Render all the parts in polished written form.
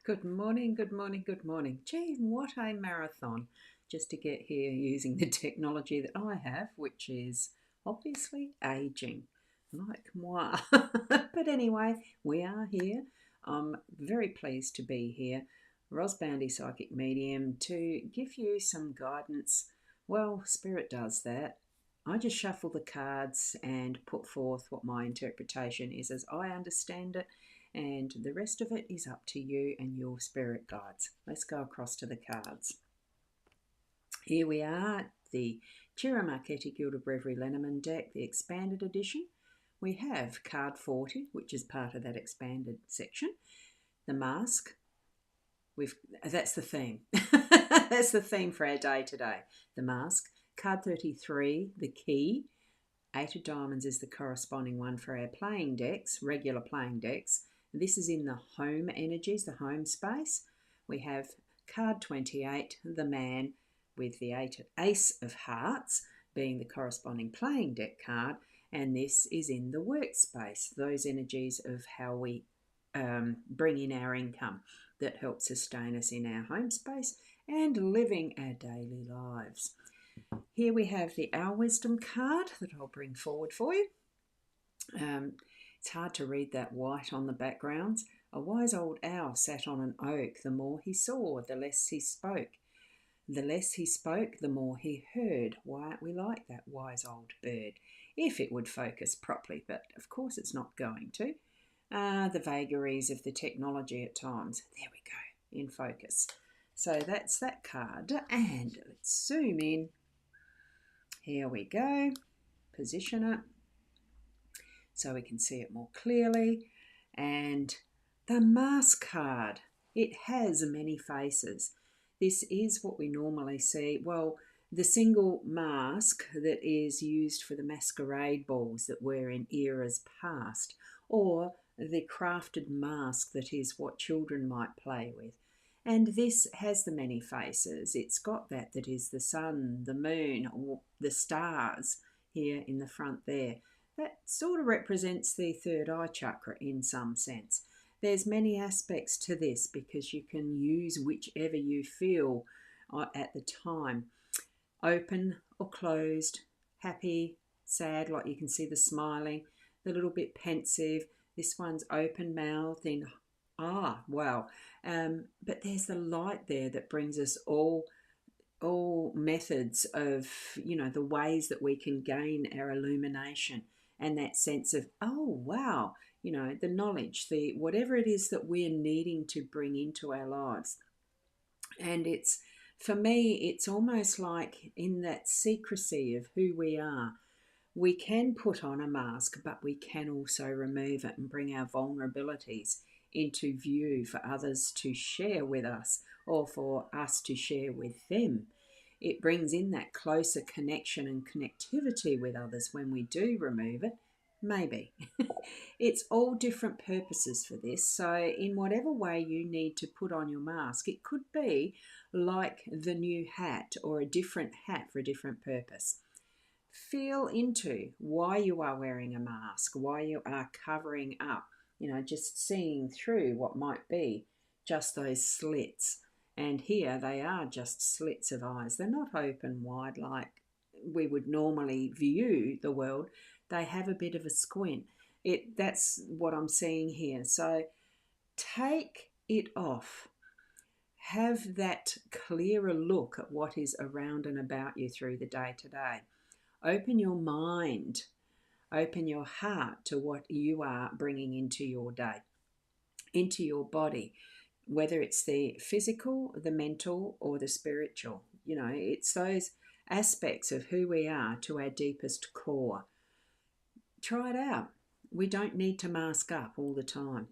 Good morning, good morning, good morning. Gee, what a marathon just to get here using the technology that I have, which is obviously aging, like moi. But anyway, we are here. I'm very pleased to be here. Ros Boundy Psychic Medium to give you some guidance. Well, Spirit does that. I just shuffle the cards and put forth what my interpretation is as I understand it, and the rest of it is up to you and your spirit guides. Let's go across to the cards. Here we are, the Chiramaketi Gilda Breviary Lenormand deck, the expanded edition. We have card 40, which is part of that expanded section. The mask. That's the theme. That's the theme for our day today. The mask. Card 33, the key. Eight of diamonds is the corresponding one for our playing decks, regular playing decks. This is in the home energies, the home space. We have card 28, the man, with the ace of hearts being the corresponding playing deck card. And this is in the workspace, those energies of how we bring in our income that help sustain us in our home space and living our daily lives. Here we have the Our Wisdom card that I'll bring forward for you. It's hard to read that white on the backgrounds. A wise old owl sat on an oak. The more he saw, the less he spoke. The less he spoke, the more he heard. Why aren't we like that wise old bird? If it would focus properly, but of course it's not going to. The vagaries of the technology at times. There we go, in focus. So that's that card. And let's zoom in. Here we go. Position it so we can see it more clearly. And the mask card. It has many faces. This is what we normally see. Well, the single mask that is used for the masquerade balls that were in eras past, or the crafted mask that is what children might play with. And this has the many faces. It's got that is the sun, the moon, or the stars here in the front there. That sort of represents the third eye chakra in some sense. There's many aspects to this because you can use whichever you feel at the time. Open or closed, happy, sad, like you can see the smiling, the little bit pensive. This one's open mouth in wow. But there's the light there that brings us all methods of, the ways that we can gain our illumination and that sense of, oh wow, the knowledge, the whatever it is that we're needing to bring into our lives. And it's, for me, it's almost like in that secrecy of who we are, we can put on a mask, but we can also remove it and bring our vulnerabilities into view for others to share with us or for us to share with them. It brings in that closer connection and connectivity with others when we do remove it. Maybe. It's all different purposes for this. So, in whatever way you need to put on your mask, it could be like the new hat or a different hat for a different purpose. Feel into why you are wearing a mask, why you are covering up, just seeing through what might be just those slits. And here they are just slits of eyes. They're not open wide like we would normally view the world. They have a bit of a squint. That's what I'm seeing here. So take it off. Have that clearer look at what is around and about you through the day today. Open your mind, open your heart to what you are bringing into your day, into your body, whether it's the physical, the mental, or the spiritual. It's those aspects of who we are to our deepest core. Try it out. We don't need to mask up all the time.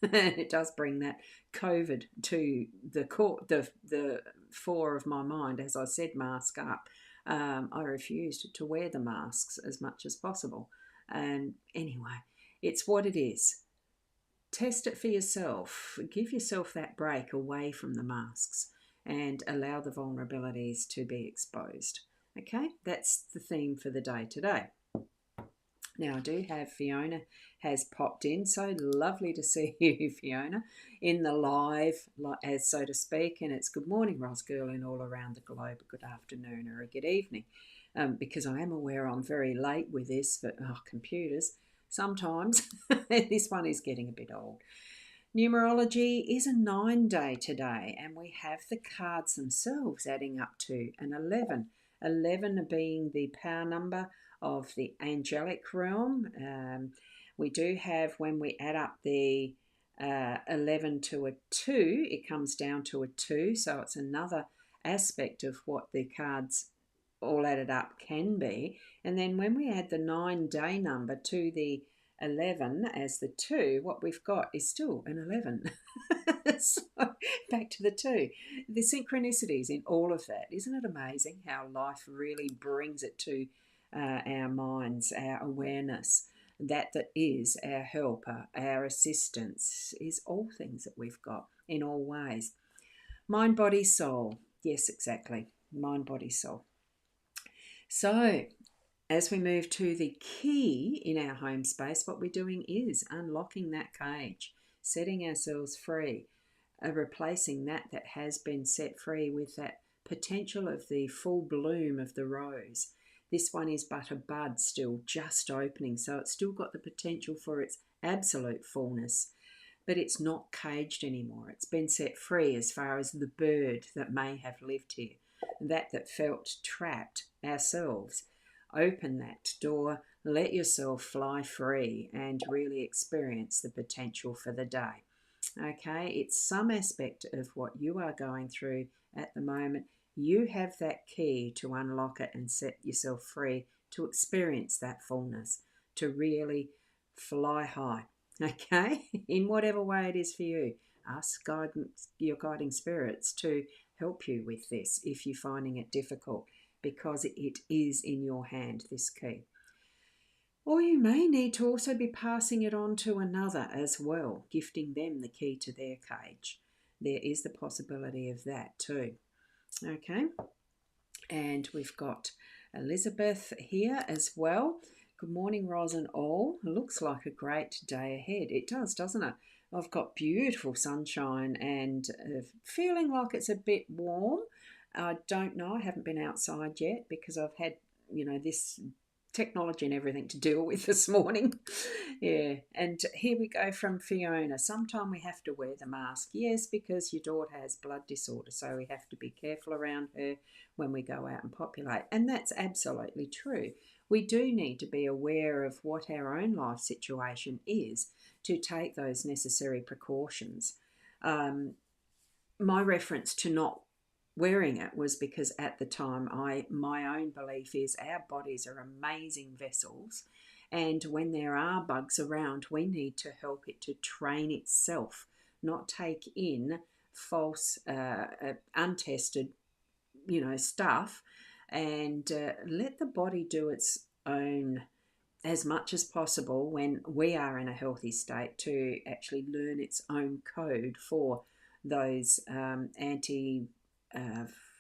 It does bring that COVID to the core, the fore of my mind. As I said, mask up. I refused to wear the masks as much as possible. And anyway, it's what it is. Test it for yourself. Give yourself that break away from the masks and allow the vulnerabilities to be exposed. Okay, that's the theme for the day today. Now, I do have Fiona has popped in. So lovely to see you, Fiona, in the live, as so to speak. And it's good morning, Ros Girl, and all around the globe. A good afternoon or a good evening. Because I am aware I'm very late with this, but computers, sometimes this one is getting a bit old. Numerology is a 9-day today, and we have the cards themselves adding up to an 11. 11 being the power number of the angelic realm. We do have, when we add up the 11 to a 2, it comes down to a 2, so it's another aspect of what the cards all added up can be. And then when we add the 9-day number to the 11 as the 2, what we've got is still an 11. So back to the 2. The synchronicities in all of that. Isn't it amazing how life really brings it to our minds, our awareness? That is our helper, our assistance, is all things that we've got in all ways. Mind, body, soul. Yes, exactly. Mind, body, soul. So, as we move to the key in our home space, what we're doing is unlocking that cage, setting ourselves free, replacing that has been set free with that potential of the full bloom of the rose. This one is but a bud still, just opening, so it's still got the potential for its absolute fullness, but it's not caged anymore. It's been set free as far as the bird that may have lived here, that felt trapped ourselves. Open that door, let yourself fly free and really experience the potential for the day. Okay, it's some aspect of what you are going through at the moment. You have that key to unlock it and set yourself free to experience that fullness, to really fly high. Okay, in whatever way it is for you. Ask your guiding spirits to help you with this if you're finding it difficult, because it is in your hand, this key. Or you may need to also be passing it on to another as well, gifting them the key to their cage. There is the possibility of that too. Okay, and we've got Elizabeth here as well. Good morning, Ros and all. It looks like a great day ahead. It does, doesn't it? I've got beautiful sunshine and feeling like it's a bit warm. I don't know. I haven't been outside yet because I've had, this technology and everything to deal with this morning. Yeah, and here we go from Fiona. Sometime we have to wear the mask. Yes, because your daughter has blood disorder, so we have to be careful around her when we go out and populate. And that's absolutely true. We do need to be aware of what our own life situation is to take those necessary precautions. My reference to not wearing it was because at the time my own belief is our bodies are amazing vessels, and when there are bugs around, we need to help it to train itself, not take in false untested stuff, and let the body do its own as much as possible when we are in a healthy state to actually learn its own code for those anti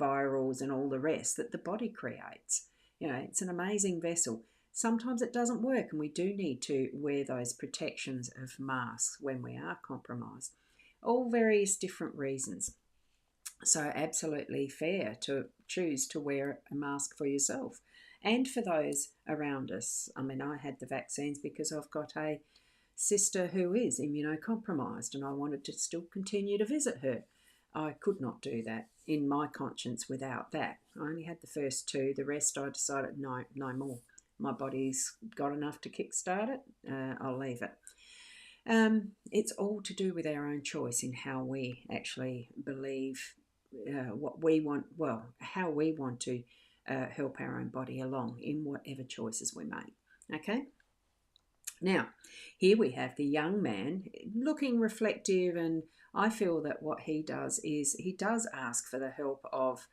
virals and all the rest that the body creates. It's an amazing vessel. Sometimes it doesn't work, and we do need to wear those protections of masks when we are compromised. All various different reasons. So absolutely fair to choose to wear a mask for yourself and for those around us. I mean, I had the vaccines because I've got a sister who is immunocompromised, and I wanted to still continue to visit her. I could not do that in my conscience without that. I only had the first 2. The rest I decided no more. My body's got enough to kickstart it. I'll leave it. It's all to do with our own choice in how we actually believe what we want, how we want to help our own body along in whatever choices we make. Okay? Now, here we have the young man looking reflective, and I feel that what he does is he does ask for the help of,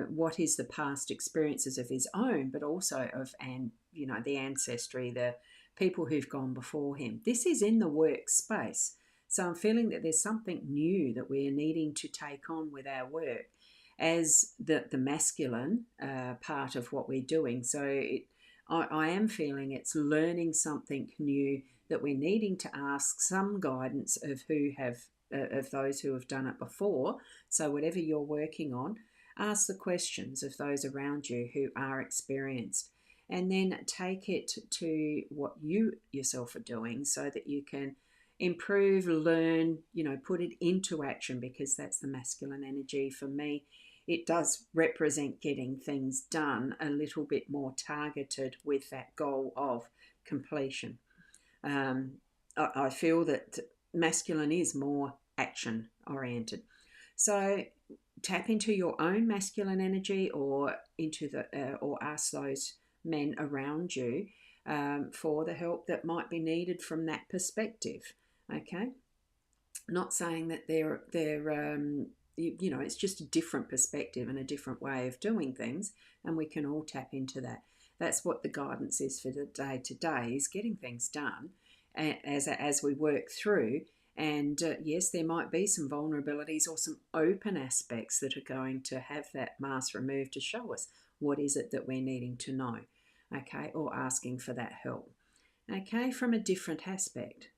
what is the past experiences of his own, but also of, the ancestry, the people who've gone before him. This is in the workspace. So I'm feeling that there's something new that we're needing to take on with our work as the masculine part of what we're doing. So I am feeling it's learning something new, that we're needing to ask some guidance of of those who have done it before. So whatever you're working on, ask the questions of those around you who are experienced, and then take it to what you yourself are doing so that you can improve, learn, put it into action, because that's the masculine energy for me. It does represent getting things done a little bit more targeted with that goal of completion. Um, I feel that masculine is more action oriented. So tap into your own masculine energy, or or ask those men around you for the help that might be needed from that perspective. Okay, not saying that it's just a different perspective and a different way of doing things, and we can all tap into that. That's what the guidance is for the day to day, is getting things done as we work through. And yes, there might be some vulnerabilities or some open aspects that are going to have that mask removed to show us what is it that we're needing to know, okay, or asking for that help, okay, from a different aspect.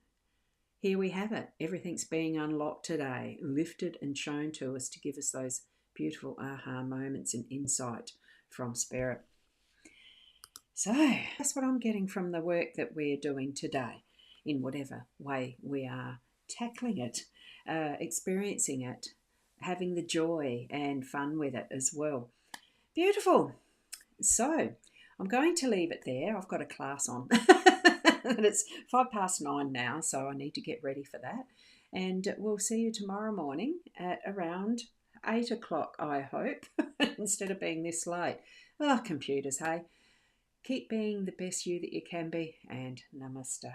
Here we have it. Everything's being unlocked today, lifted and shown to us to give us those beautiful aha moments and insight from Spirit. So that's what I'm getting from the work that we're doing today, in whatever way we are tackling it, experiencing it, having the joy and fun with it as well. Beautiful. So I'm going to leave it there. I've got a class on. And it's 9:05 now, so I need to get ready for that. And we'll see you tomorrow morning at around 8 o'clock, I hope, instead of being this late. Oh, computers, hey. Keep being the best you that you can be, and namaste.